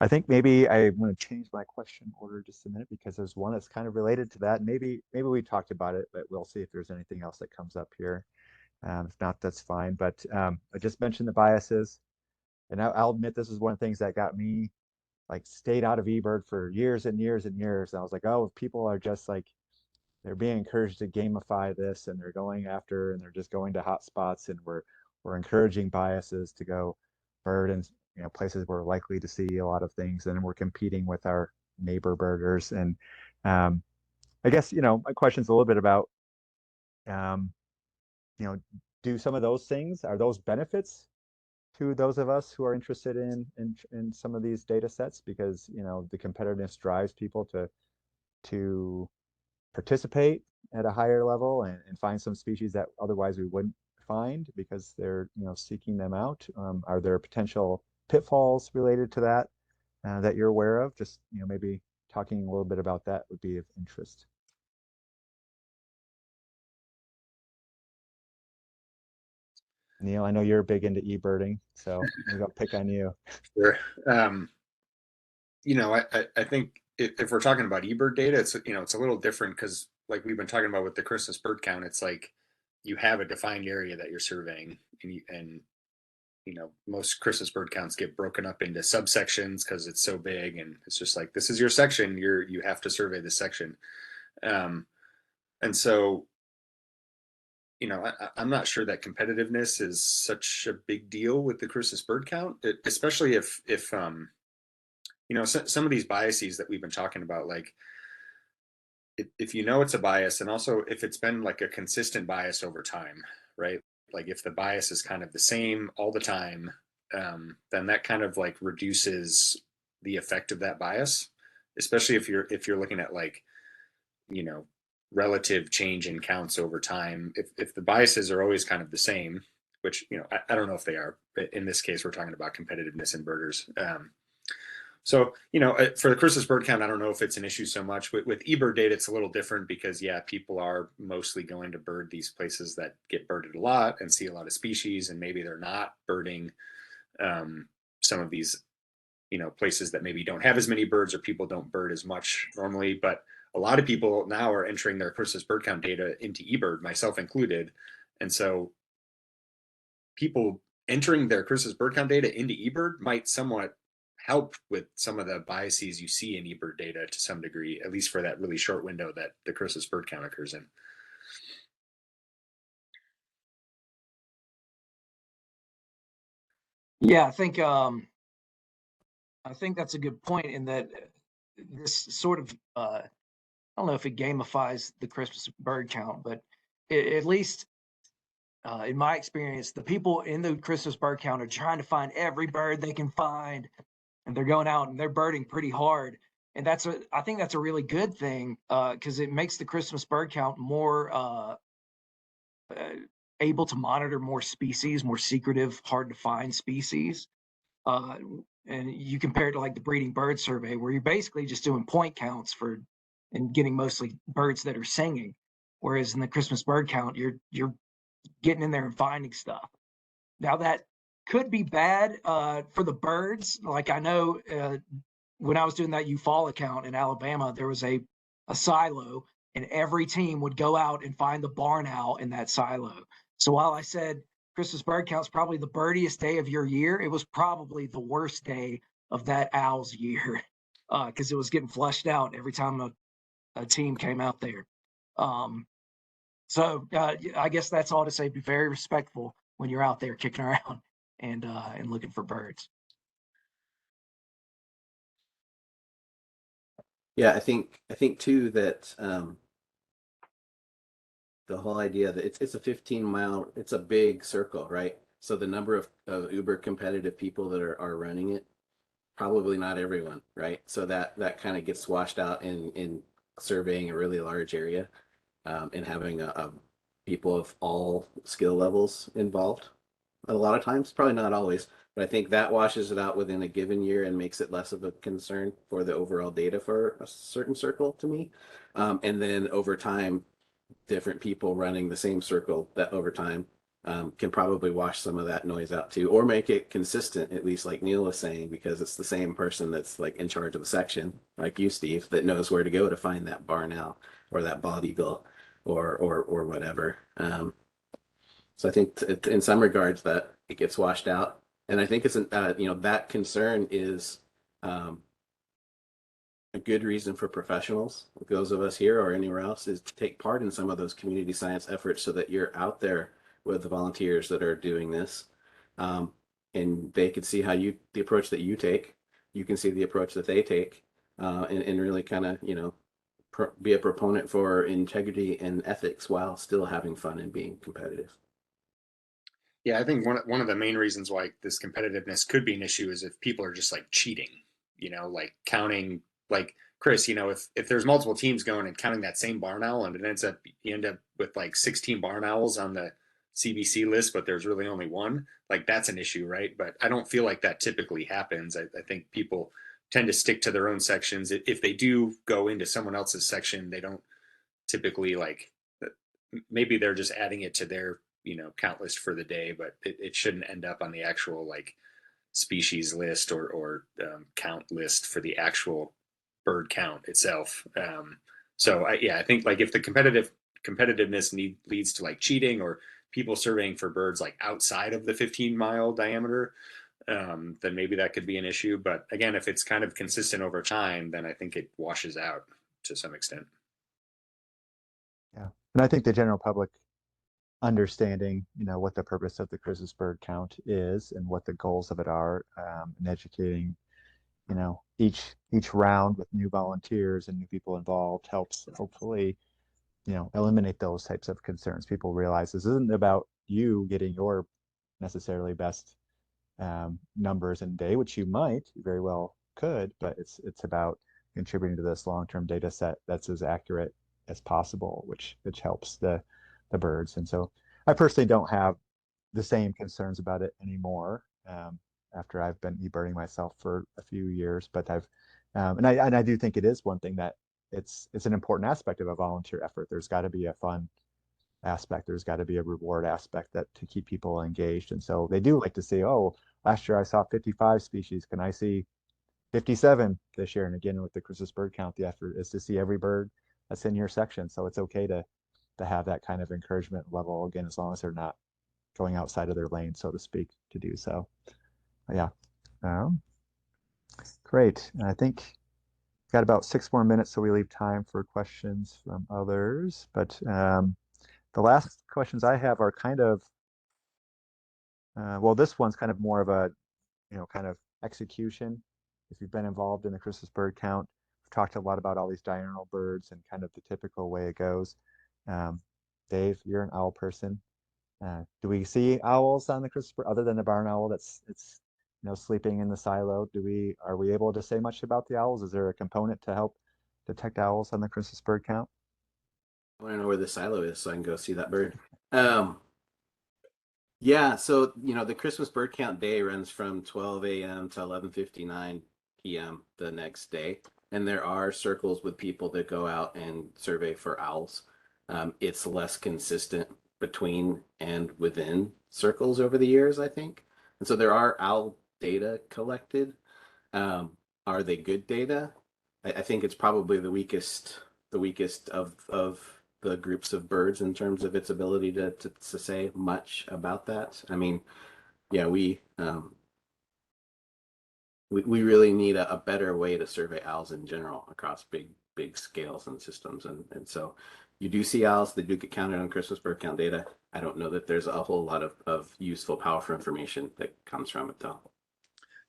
B: I think maybe I'm going to change my question order just a minute because there's one that's kind of related to that. Maybe we talked about it, but we'll see if there's anything else that comes up here. If not, that's fine. But I just mentioned the biases, and I'll admit this is one of the things that got me like stayed out of eBird for years and years and years. And I was like, oh, people are just like they're being encouraged to gamify this, and they're going after, and they're just going to hot spots, and we're encouraging biases to go bird and places we're likely to see a lot of things, and we're competing with our neighbor birders. And I guess my question's a little bit about you know do some of those things, are those benefits to those of us who are interested in some of these data sets, because the competitiveness drives people to participate at a higher level and find some species that otherwise we wouldn't find because they're seeking them out. Are there potential pitfalls related to that that you're aware of? Just maybe talking a little bit about that would be of interest. Neil, I know you're big into e-birding, so maybe I'll pick on you.
C: Sure. I think if we're talking about eBird data, it's a little different because like we've been talking about with the Christmas bird count, it's like you have a defined area that you're surveying, and most Christmas bird counts get broken up into subsections because it's so big, and it's just like this is your section, you have to survey this section, and so I'm not sure that competitiveness is such a big deal with the Christmas bird count, especially if some of these biases that we've been talking about, like if it's a bias, and also if it's been like a consistent bias over time, right? Like if the bias is kind of the same all the time, then that kind of like reduces the effect of that bias, especially if you're looking at like relative change in counts over time. If the biases are always kind of the same, which I don't know if they are, but in this case we're talking about competitiveness in birders. So, for the Christmas bird count, I don't know if it's an issue so much. With eBird data, it's a little different because, yeah, people are mostly going to bird these places that get birded a lot and see a lot of species, and maybe they're not birding some of these, places that maybe don't have as many birds or people don't bird as much normally. But a lot of people now are entering their Christmas bird count data into eBird, myself included. And so people entering their Christmas bird count data into eBird might somewhat help with some of the biases you see in eBird data to some degree, at least for that really short window that the Christmas bird count occurs in.
D: Yeah, I think that's a good point in that this sort of I don't know if it gamifies the Christmas bird count, but at least in my experience, the people in the Christmas bird count are trying to find every bird they can find, and they're going out and they're birding pretty hard. And I think that's a really good thing because it makes the Christmas bird count more able to monitor more species, more secretive, hard to find species. And you compare it to like the breeding bird survey, where you're basically just doing point counts and getting mostly birds that are singing. Whereas in the Christmas bird count, you're getting in there and finding stuff. Now that could be bad for the birds. Like I know when I was doing that Eufaula account in Alabama, there was a silo, and every team would go out and find the barn owl in that silo. So while I said Christmas bird count is probably the birdiest day of your year, it was probably the worst day of that owl's year because it was getting flushed out every time a team came out there. So I guess that's all to say. Be very respectful when you're out there kicking around and looking for birds.
E: Yeah, I think too that the whole idea that it's a 15-mile, it's a big circle, right? So the number of uber competitive people that are running it, probably not everyone, right? So that kind of gets washed out in surveying a really large area and having a people of all skill levels involved. A lot of times, probably not always, but I think that washes it out within a given year and makes it less of a concern for the overall data for a certain circle to me. And then over time, different people running the same circle that over time can probably wash some of that noise out too, or make it consistent, at least like Neil was saying, because it's the same person that's like in charge of the section, like you, Steve, that knows where to go to find that barn owl or that bald eagle or whatever. So I think in some regards that it gets washed out, and I think it's that concern is a good reason for professionals, like those of us here or anywhere else, is to take part in some of those community science efforts so that you're out there with the volunteers that are doing this. And they can see the approach that you take, you can see the approach that they take, and really kind of, be a proponent for integrity and ethics while still having fun and being competitive.
C: Yeah, I think one of the main reasons why this competitiveness could be an issue is if people are just like cheating, like counting, like Chris, if there's multiple teams going and counting that same barn owl, and you end up with like 16 barn owls on the CBC list, but there's really only one, like that's an issue, right? But I don't feel like that typically happens. I think people tend to stick to their own sections. If they do go into someone else's section, they don't typically maybe they're just adding it to their count list for the day, but it shouldn't end up on the actual like species list or count list for the actual bird count itself. So I think like if the competitiveness leads to like cheating or people surveying for birds like outside of the 15-mile diameter, then maybe that could be an issue. But again, if it's kind of consistent over time, then I think it washes out to some extent.
B: Yeah, and I think the general public understanding, what the purpose of the Christmas bird count is and what the goals of it are, and educating, each round with new volunteers and new people involved helps hopefully, eliminate those types of concerns. People realize this isn't about you getting your necessarily best numbers in a day, which you might very well could, but it's about contributing to this long-term data set that's as accurate as possible, which helps the birds. And so I personally don't have the same concerns about it anymore, after I've been e-birding myself for a few years. But and I do think it is one thing that it's an important aspect of a volunteer effort. There's got to be a fun aspect. There's got to be a reward aspect to keep people engaged. And so they do like to say, oh, last year I saw 55 species. Can I see 57 this year? And again, with the Christmas bird count, the effort is to see every bird that's in your section. So it's okay to have that kind of encouragement level, again, as long as they're not going outside of their lane, so to speak, to do so. Yeah. Great. And I think we've got about 6 more minutes, so we leave time for questions from others. But the last questions I have are kind of, well, this one's kind of more of a, kind of execution. If you've been involved in the Christmas bird count, we've talked a lot about all these diurnal birds and kind of the typical way it goes. Dave, you're an owl person. Do we see owls on the Christmas bird other than the barn owl it's sleeping in the silo? Are we able to say much about the owls? Is there a component to help detect owls on the Christmas bird count?
E: I want to know where the silo is so I can go see that bird. Yeah, so the Christmas bird count day runs from 12 a.m. to 11:59 p.m. the next day, and there are circles with people that go out and survey for owls. It's less consistent between and within circles over the years, I think, and so there are owl data collected. Are they good data? I think it's probably the weakest of the groups of birds in terms of its ability to say much about that. I mean, yeah, we really need a better way to survey owls in general across big scales and systems, and so you do see owls. They do get counted on Christmas bird count data. I don't know that there's a whole lot of useful, powerful information that comes from it, though.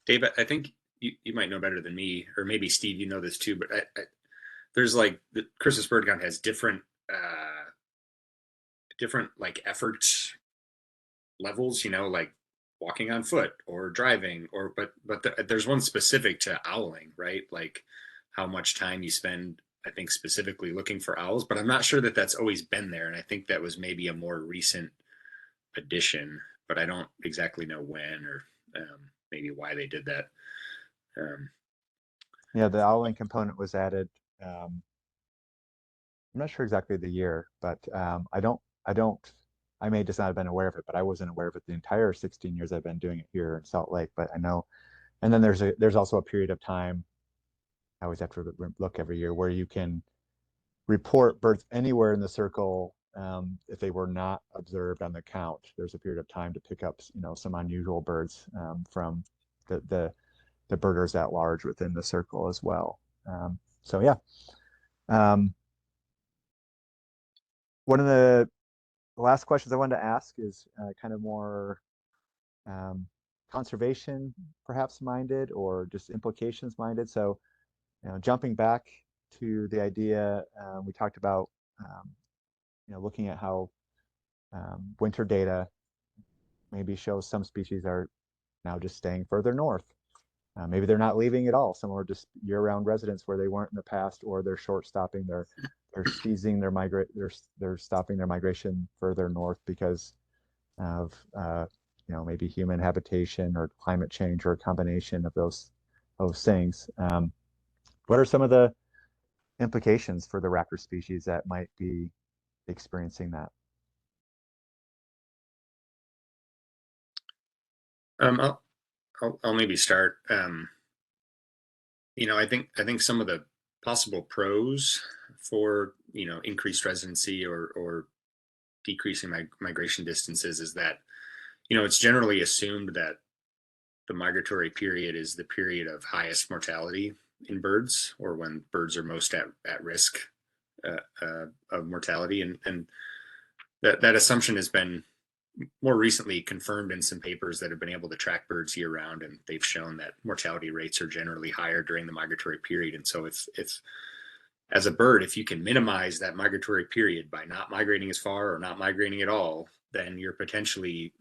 C: Dave, I think you might know better than me, or maybe Steve, you know this too, but there's like the Christmas bird count has different like effort levels, like walking on foot or driving, but there's one specific to owling, right? Like how much time you spend, I think, specifically looking for owls, but I'm not sure that that's always been there. And I think that was maybe a more recent addition, but I don't exactly know when or maybe why they did that.
B: Yeah, the owling component was added. I'm not sure exactly the year, but I don't I may just not have been aware of it, but I wasn't aware of it the entire 16 years I've been doing it here in Salt Lake. But I know, and then there's also a period of time, I always have to look every year, where you can report birds anywhere in the circle if they were not observed on the count. There's a period of time to pick up, some unusual birds from the birders at large within the circle as well. So yeah. One of the last questions I wanted to ask is kind of more conservation perhaps minded, or just implications minded. So, jumping back to the idea we talked about, looking at how winter data maybe shows some species are now just staying further north. Maybe they're not leaving at all. Some are just year-round residents where they weren't in the past, or they're short stopping. They're ceasing their they're stopping their migration further north because of maybe human habitation or climate change, or a combination of those things. What are some of the implications for the raptor species that might be experiencing that?
C: I'll maybe start. I think some of the possible pros for increased residency or decreasing migration distances is that it's generally assumed that the migratory period is the period of highest mortality in birds, or when birds are most at risk of mortality, and that assumption has been more recently confirmed in some papers that have been able to track birds year round, and they've shown that mortality rates are generally higher during the migratory period. And so if as a bird, if you can minimize that migratory period by not migrating as far or not migrating at all, then you're potentially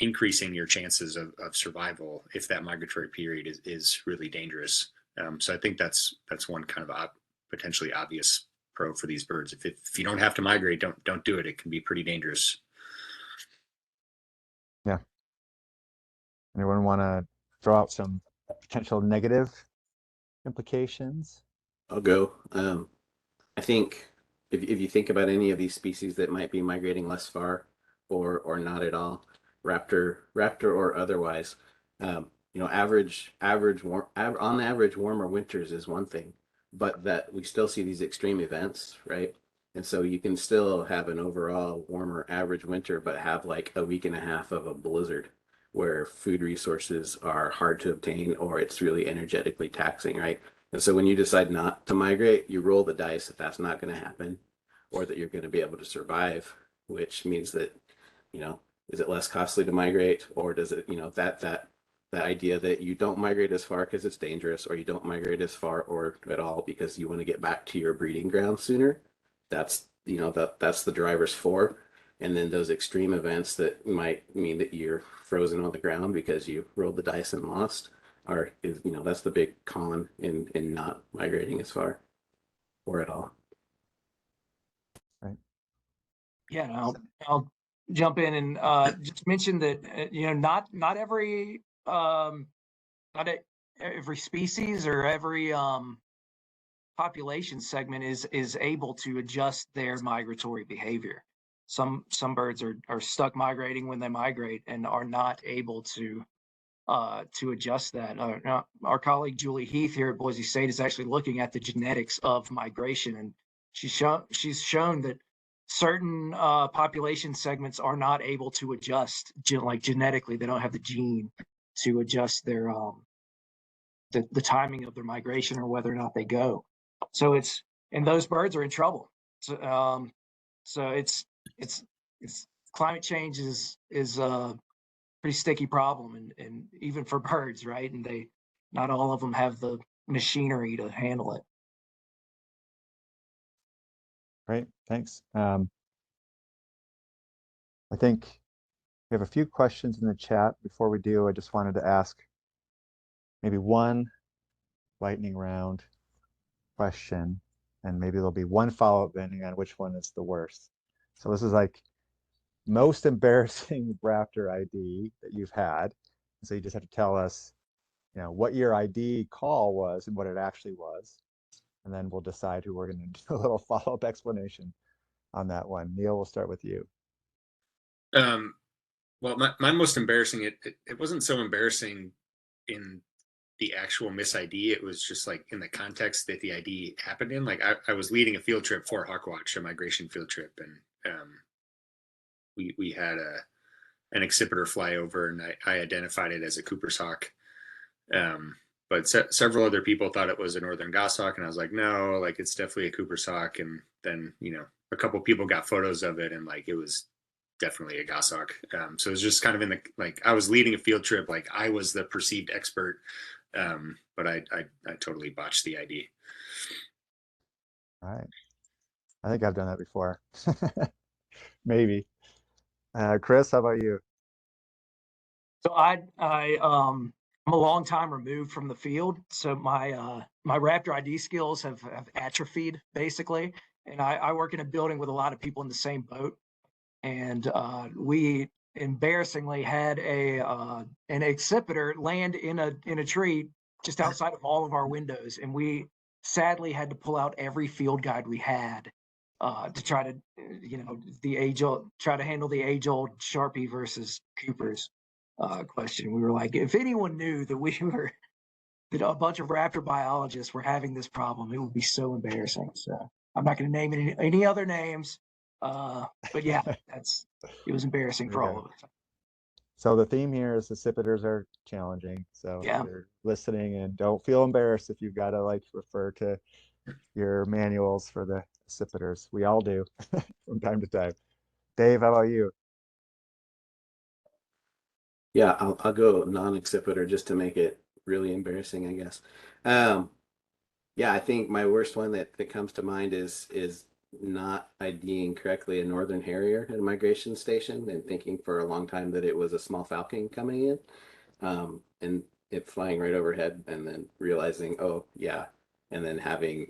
C: increasing your chances of survival if that migratory period is really dangerous. So I think that's one kind of potentially obvious pro for these birds. If you don't have to migrate, don't do it. It can be pretty dangerous.
B: Yeah. Anyone want to throw out some potential negative implications?
E: I'll go. I think if you think about any of these species that might be migrating less far or not at all, raptor or otherwise, on average warmer winters is one thing, but that we still see these extreme events, right? And so you can still have an overall warmer average winter, but have like a week and a half of a blizzard where food resources are hard to obtain, or it's really energetically taxing, right? And so when you decide not to migrate, you roll the dice that that's not going to happen, or that you're going to be able to survive, which means that, is it less costly to migrate, or does it, that idea that you don't migrate as far because it's dangerous, or you don't migrate as far or at all because you want to get back to your breeding ground sooner. That's, that's the drivers for. And then those extreme events that might mean that you're frozen on the ground because you rolled the dice and lost that's the big con in not migrating as far or at all.
B: Right.
D: Yeah, and I'll jump in and just mention that not every species or every population segment is able to adjust their migratory behavior. Some birds are stuck migrating when they migrate and are not able to adjust that. Our colleague Julie Heath here at Boise State is actually looking at the genetics of migration, and she's shown that certain population segments are not able to adjust genetically. They don't have the gene to adjust their the timing of their migration or whether or not they go. So and those birds are in trouble. So it's climate change is pretty sticky problem, and even for birds, right? And not all of them have the machinery to handle it.
B: Great, thanks. I think we have a few questions in the chat. Before we do, I just wanted to ask maybe one lightning round question, and maybe there'll be one follow-up depending on which one is the worst. So this is like most embarrassing Raptor ID that you've had. So you just have to tell us, what your ID call was and what it actually was. And then we'll decide who we're going to do a little follow-up explanation. on that one. Neil, we'll start with you.
C: Well, my most embarrassing, it wasn't so embarrassing in the actual miss ID. It was just like in the context that the ID happened in. Like I was leading a field trip for Hawkwatch, a migration field trip, and we had an accipiter fly over, and I identified it as a Cooper's hawk. But several other people thought it was a northern goshawk, and I was like, no, like it's definitely a Cooper's hawk. And then a couple people got photos of it, and like it was definitely a goshawk. So it was just kind of in the, like, I was leading a field trip, like I was the perceived expert, but I totally botched the ID.
B: All right. I think I've done that before. Maybe. Chris, how about you?
D: So I'm a long time removed from the field, so my Raptor ID skills have atrophied basically, and I work in a building with a lot of people in the same boat, and we embarrassingly had an accipiter land in a tree just outside of all of our windows, and we sadly had to pull out every field guide we had to try to try to handle the age-old Sharpie versus Cooper's question. We were like, if anyone knew that that a bunch of Raptor biologists were having this problem, it would be so embarrassing. So I'm not going to name any other names, but yeah, it was embarrassing for all of us.
B: So the theme here is accipiters are challenging. So
D: Yeah.
B: if you're listening, and don't feel embarrassed if you've got to like refer to your manuals for the accipiters. We all do from time to time. Dave, how about you?
E: Yeah, I'll go non-accipiter just to make it really embarrassing, I guess. Yeah, I think my worst one that comes to mind is not IDing correctly a northern harrier at a migration station and thinking for a long time that it was a small falcon coming in, and it flying right overhead, and then realizing, oh yeah, and then having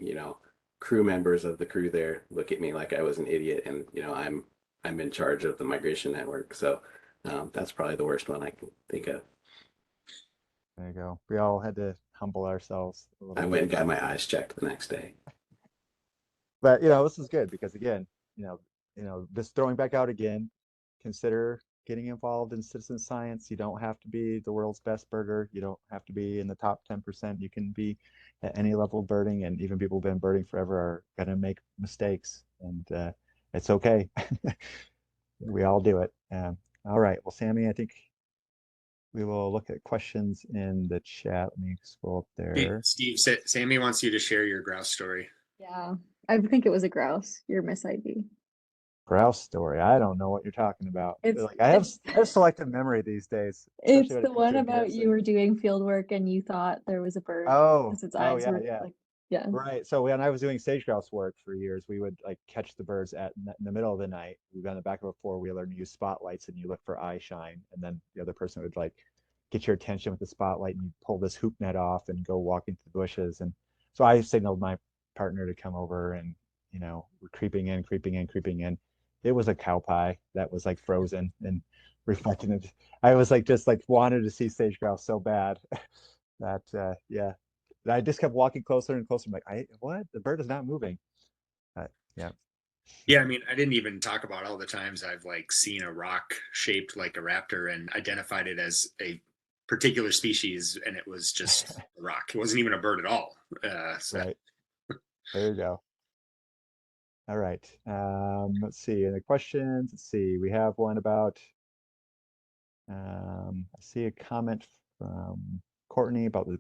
E: crew members of the crew there look at me like I was an idiot, and I'm in charge of the migration network. So that's probably the worst one I can think of.
B: There you go. We all had to humble ourselves a little
E: I
B: bit.
E: went and got my eyes checked the next day.
B: But this is good because again, just throwing back out again, consider getting involved in citizen science. You don't have to be the world's best birder. You don't have to be in the top 10%. You can be at any level of birding, and even people who've been birding forever are gonna make mistakes, and it's okay. We all do it. All right. Well, Sammy, I think we will look at questions in the chat. Let me scroll up there.
C: Steve, Sammy wants you to share your grouse story.
A: Yeah, I think it was a grouse, your miss ID.
B: Grouse story. I don't know what you're talking about.
A: It's
B: Like I have selective memory these days.
A: it's
B: especially when
A: the
B: it comes
A: one
B: to
A: about you
B: embarrassing.
A: were doing field work and you thought there was a bird because its eyes
B: yeah,
A: were
B: yeah.
A: like, yeah.
B: Right. So when I was doing sage grouse work for years, we would like catch the birds in the middle of the night. We'd be on the back of a four-wheeler and use spotlights, and you look for eye shine, and then the other person would like get your attention with the spotlight, and you pull this hoop net off and go walk into the bushes. And so I signaled my partner to come over, and we're creeping in, creeping in, creeping in. It was a cow pie that was like frozen and reflecting it. I was like just like wanted to see sage grouse so bad that yeah. I just kept walking closer and closer. I'm like, what? The bird is not moving. Yeah.
C: Yeah, I mean, I didn't even talk about all the times I've like seen a rock shaped like a raptor and identified it as a particular species, and it was just a rock. It wasn't even a bird at all.
B: Right. There you go. All right. Let's see. Any questions? Let's see. We have one about. I see a comment from Courtney about the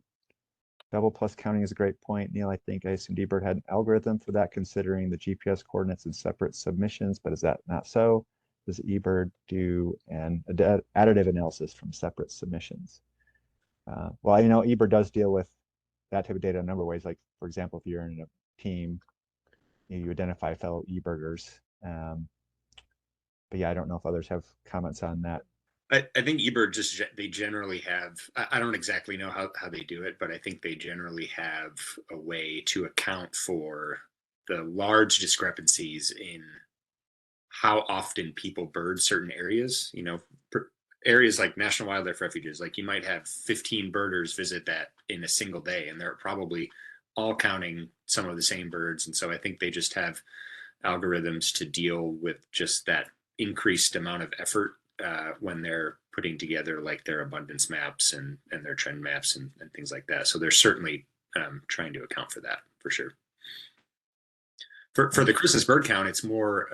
B: double plus counting is a great point. Neil, I assumed eBird had an algorithm for that, considering the GPS coordinates in separate submissions, but is that not so? Does eBird do an additive analysis from separate submissions? Well, eBird does deal with that type of data a number of ways. Like, for example, if you're in a team, you identify fellow eBirders. But yeah, I don't know if others have comments on that.
C: I think eBird they generally have, I don't exactly know how they do it, but I think they generally have a way to account for the large discrepancies in how often people bird certain areas. Areas like national wildlife refuges, like you might have 15 birders visit that in a single day, and they're probably all counting some of the same birds. And so I think they just have algorithms to deal with just that increased amount of effort when they're putting together like their abundance maps and their trend maps and things like that. So they're certainly trying to account for that for sure. For the Christmas bird count, it's more.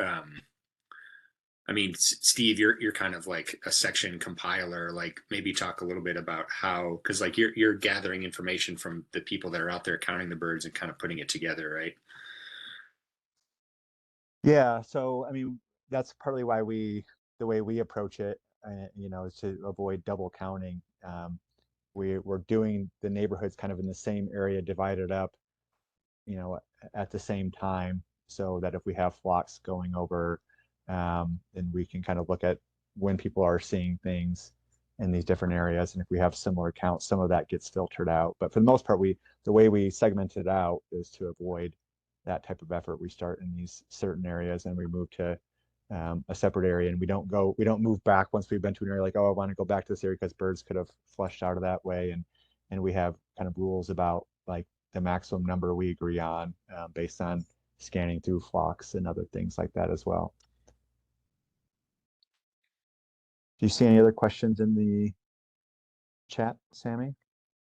C: I mean, Steve, you're kind of like a section compiler. Like, maybe talk a little bit about how, because like you're gathering information from the people that are out there counting the birds and kind of putting it together, right?
B: Yeah. So I mean, that's partly why the way we approach it, you know, is to avoid double counting. We're doing the neighborhoods kind of in the same area, divided up, you know, at the same time, so that if we have flocks going over, then we can kind of look at when people are seeing things in these different areas, and if we have similar counts, some of that gets filtered out. But for the most part, the way we segment it out is to avoid that type of effort. We start in these certain areas and we move to a separate area, and we don't move back once we've been to an area like, oh, I want to go back to this area because birds could have flushed out of that way, and we have kind of rules about like the maximum number we agree on based on scanning through flocks and other things like that as well. Do you see any other questions in the chat, Sammy?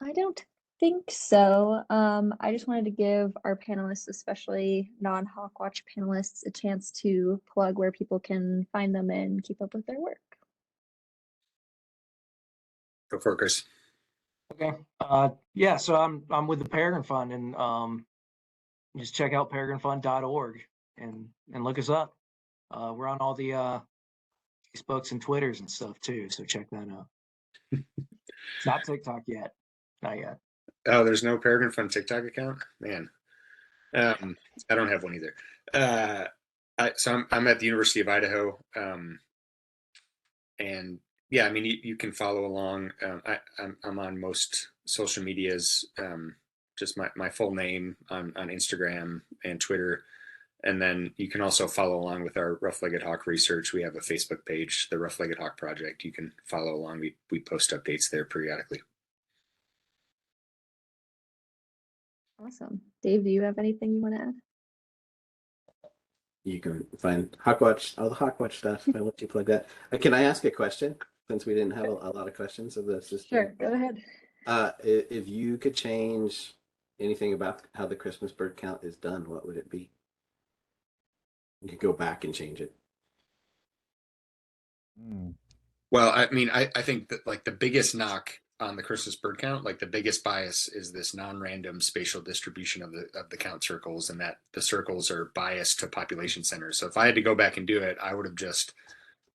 A: I don't think so. I just wanted to give our panelists, especially non-Hawkwatch panelists, a chance to plug where people can find them and keep up with their work.
C: Go for it, Chris.
D: Okay. Yeah, so I'm with the Peregrine Fund, and just check out peregrinefund.org and look us up. We're on all the Facebooks and Twitters and stuff too, so check that out. It's not TikTok yet, not yet.
C: Oh, there's no Peregrine Fund TikTok account, man. I don't have one either. So I'm at the University of Idaho, and yeah, I mean you can follow along. I'm on most social medias, just my full name on Instagram and Twitter, and then you can also follow along with our rough-legged hawk research. We have a Facebook page, the Rough-Legged Hawk Project. You can follow along. We post updates there periodically.
A: Awesome. Dave, do you have anything you want to add?
E: You can find Hawkwatch, all the Hawkwatch stuff. I'll let you plug that. Can I ask a question, since we didn't have a lot of questions of this?
A: Sure, go ahead.
E: If you could change anything about how the Christmas bird count is done, what would it be? You could go back and change it.
C: Well, I mean, I think that like the biggest knock on the Christmas bird count, like the biggest bias, is this non-random spatial distribution of the count circles, and that the circles are biased to population centers. So if I had to go back and do it, I would have just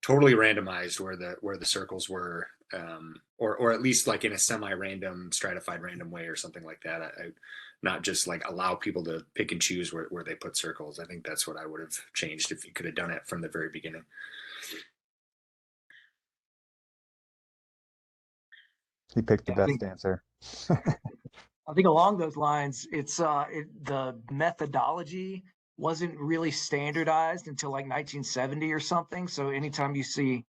C: totally randomized where the circles were, or at least like in a semi-random, stratified random way or something like that. I not just like allow people to pick and choose where they put circles. I think that's what I would have changed if you could have done it from the very beginning.
B: He picked the best answer.
D: I think along those lines, it's the methodology wasn't really standardized until like 1970 or something. So anytime you see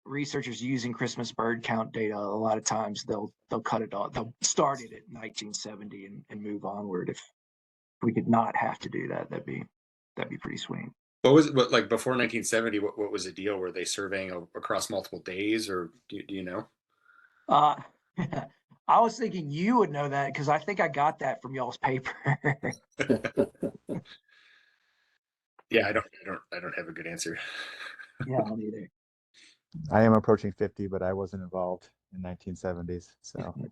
D: researchers using Christmas bird count data, a lot of times they'll cut it off. They'll start it at 1970 and move onward. If we could not have to do that, that'd be pretty sweet.
C: What was it like before 1970? What was the deal? Were they surveying across multiple days, or do you know?
D: I was thinking you would know that because I think I got that from y'all's paper.
C: Yeah, I don't have a good answer.
D: Yeah, I don't either.
B: I am approaching 50, but I wasn't involved in 1970s, so I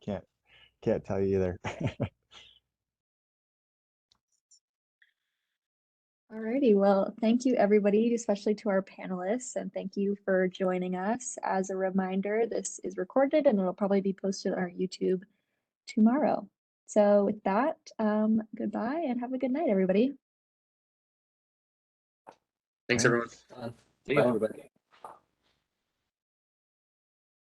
B: can't tell you either.
A: Alrighty, well, thank you everybody, especially to our panelists, and thank you for joining us. As a reminder, this is recorded and it'll probably be posted on our YouTube tomorrow. So with that, goodbye and have a good night, everybody.
C: Thanks, everyone.
E: Bye, everybody.